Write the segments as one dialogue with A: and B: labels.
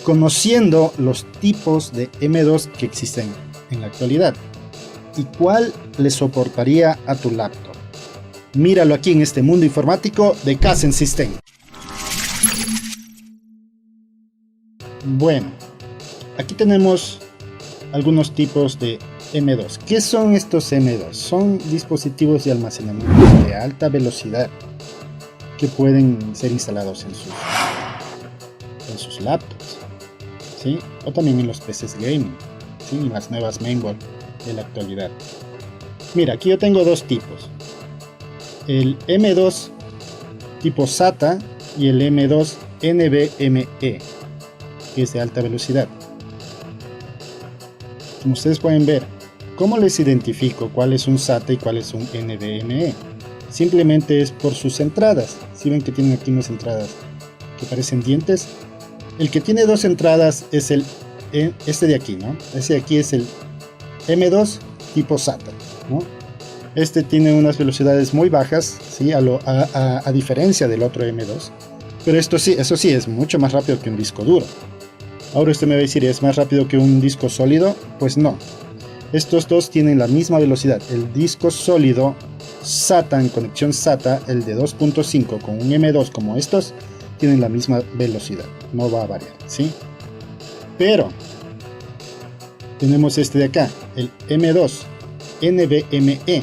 A: conociendo los tipos de M2 que existen en la actualidad y cuál le soportaría a tu laptop. Míralo aquí en este mundo informático de Kaizen System. Bueno, aquí tenemos algunos tipos de M2. ¿Qué son estos M2? Son dispositivos de almacenamiento de alta velocidad que pueden ser instalados en sus laptops, ¿sí? O también en los PCs gaming, ¿sí? En las nuevas mainboard de la actualidad. Mira, aquí yo tengo dos tipos: el M2 tipo SATA y el M2 NVMe, que es de alta velocidad. Como ustedes pueden ver, ¿cómo les identifico cuál es un SATA y cuál es un NVMe? Simplemente es por sus entradas. Si ven que tienen aquí unas entradas que parecen dientes, el que tiene dos entradas es este de aquí, ¿no? Este de aquí es el M2 tipo SATA, ¿no? Este tiene unas velocidades muy bajas, ¿sí? A diferencia del otro M2, pero eso sí es mucho más rápido que un disco duro. Ahora usted me va a decir, ¿es más rápido que un disco sólido? Pues no. Estos dos tienen la misma velocidad. El disco sólido SATA, en conexión SATA, el de 2.5 con un M2 como estos, tienen la misma velocidad, no va a variar, ¿sí? Pero tenemos este de acá, el M2 NVMe.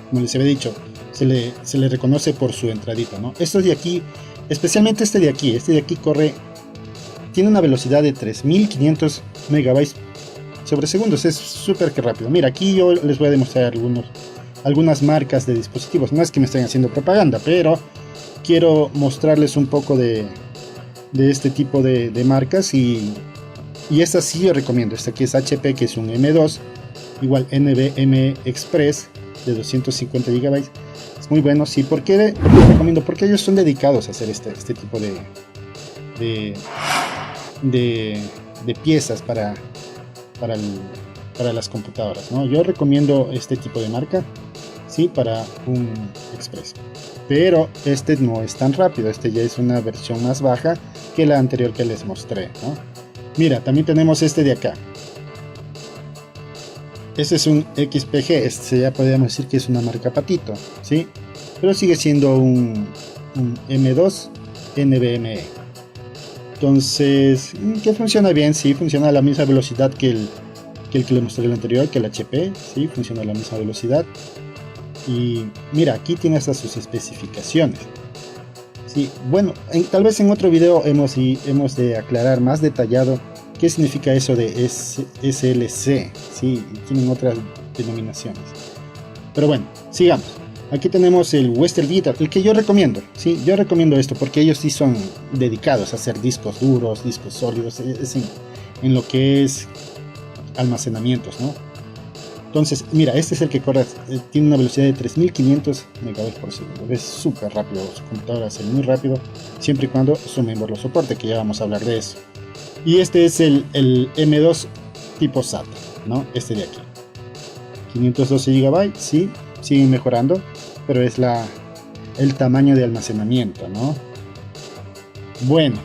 A: Como les había dicho, se le reconoce por su entradito, ¿no? Estos de aquí, especialmente este de aquí tiene una velocidad de 3500 megabytes sobre segundos. Es súper rápido. Mira, aquí yo les voy a demostrar algunas marcas de dispositivos. No es que me estén haciendo propaganda, pero quiero mostrarles un poco de este tipo de marcas, y esta sí yo recomiendo. Esta aquí es HP, que es un M2, igual NVMe Express de 250 GB. Es muy bueno, sí. ¿Por qué lo recomiendo? Porque ellos son dedicados a hacer este tipo de piezas para las computadoras, ¿no? Yo recomiendo este tipo de marca, sí, para un Express. Pero este no es tan rápido, este ya es una versión más baja que la anterior que les mostré, ¿no? Mira, también tenemos este de acá. Este es un XPG, este ya podríamos decir que es una marca patito, ¿sí? Pero sigue siendo un M2 NVMe. Entonces, que funciona bien, sí, funciona a la misma velocidad que el que le mostré el anterior, que el HP, sí, funciona a la misma velocidad. Y mira, aquí tiene hasta sus especificaciones. Sí, bueno, tal vez en otro video hemos de aclarar más detallado qué significa eso de SLC, sí, tienen otras denominaciones. Pero bueno, sigamos. Aquí tenemos el Western Digital, el que yo recomiendo, sí, yo recomiendo esto porque ellos sí son dedicados a hacer discos duros, discos sólidos, en lo que es almacenamientos, ¿no? Entonces, mira, este es el que corre, tiene una velocidad de 3500 megabytes por segundo, es súper rápido, su computadora hace muy rápido, siempre y cuando su mainboard lo soporte, que ya vamos a hablar de eso. Y este es el M2 tipo SATA, ¿no? Este de aquí, 512 GB, sí, siguen mejorando, pero es el tamaño de almacenamiento, ¿no? Bueno,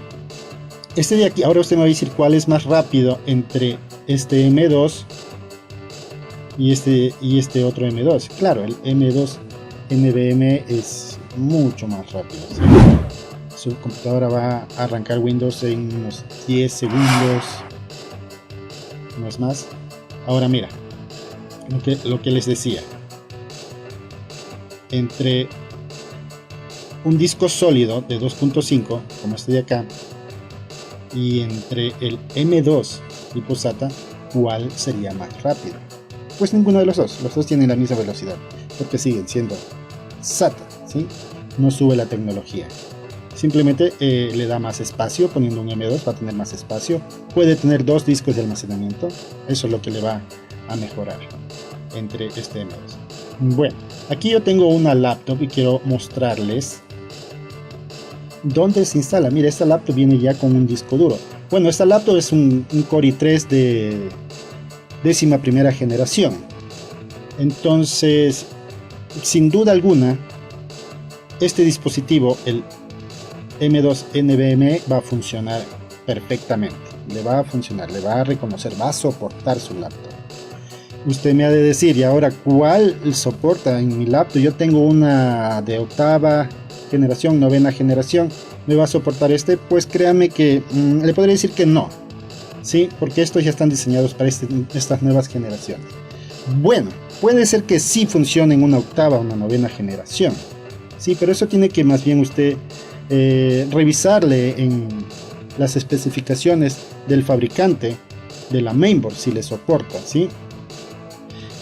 A: este de aquí, ahora usted me va a decir cuál es más rápido entre este M2 y este otro M2. Claro, el M2 NVMe es mucho más rápido, ¿sí? Su computadora va a arrancar Windows en unos 10 segundos, no es más. Ahora mira, lo que les decía, entre un disco sólido de 2.5 como este de acá y entre el M2 tipo SATA, ¿cuál sería más rápido? Pues ninguno de los dos tienen la misma velocidad, porque siguen siendo SATA, ¿sí? No sube la tecnología, simplemente le da más espacio. Poniendo un M2 va a tener más espacio, puede tener dos discos de almacenamiento, eso es lo que le va a mejorar entre este M2. Bueno, aquí yo tengo una laptop y quiero mostrarles dónde se instala. Mira, esta laptop viene ya con un disco duro. Bueno, esta laptop es un Core i3 de 11ª generación. Entonces, sin duda alguna, este dispositivo, el M2 NVMe, va a funcionar perfectamente. le va a funcionar, le va a reconocer, va a soportar su laptop. Usted me ha de decir, y ahora, ¿cuál soporta en mi laptop? Yo tengo una de 8ª generación, 9ª generación, ¿me va a soportar este? Pues créame que le podría decir que no, ¿sí? Porque estos ya están diseñados para estas nuevas generaciones. Bueno, puede ser que sí funcione en una 8ª o una 9ª generación, ¿sí? Pero eso tiene que más bien usted revisarle en las especificaciones del fabricante de la mainboard, si le soporta, ¿sí?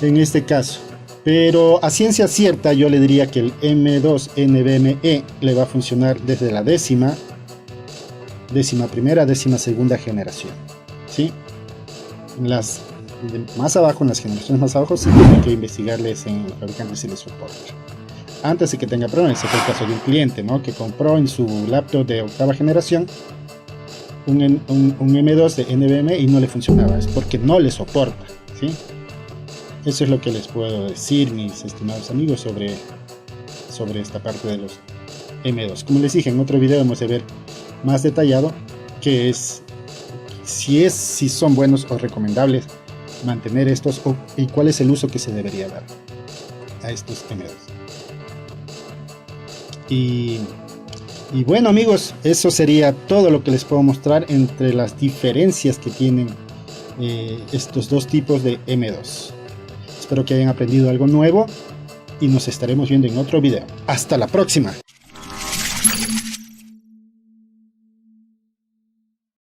A: En este caso, pero a ciencia cierta yo le diría que el M2 NVMe le va a funcionar desde la décima primera, 12ª generación, ¿sí? Las más abajo, en las generaciones más abajo, sí tiene que investigarles en el fabricante si les soporta. Antes de que tenga problemas. Ese fue el caso de un cliente, ¿no?, que compró en su laptop de 8ª generación un M2 de NVMe y no le funcionaba. Es porque no le soporta, ¿sí? Eso es lo que les puedo decir, mis estimados amigos, sobre esta parte de los M2. Como les dije, en otro video vamos a ver más detallado qué es, si son buenos o recomendables mantener estos, y cuál es el uso que se debería dar a estos M2. Y bueno, amigos, eso sería todo lo que les puedo mostrar entre las diferencias que tienen estos dos tipos de M2. Espero que hayan aprendido algo nuevo y nos estaremos viendo en otro video. ¡Hasta la próxima!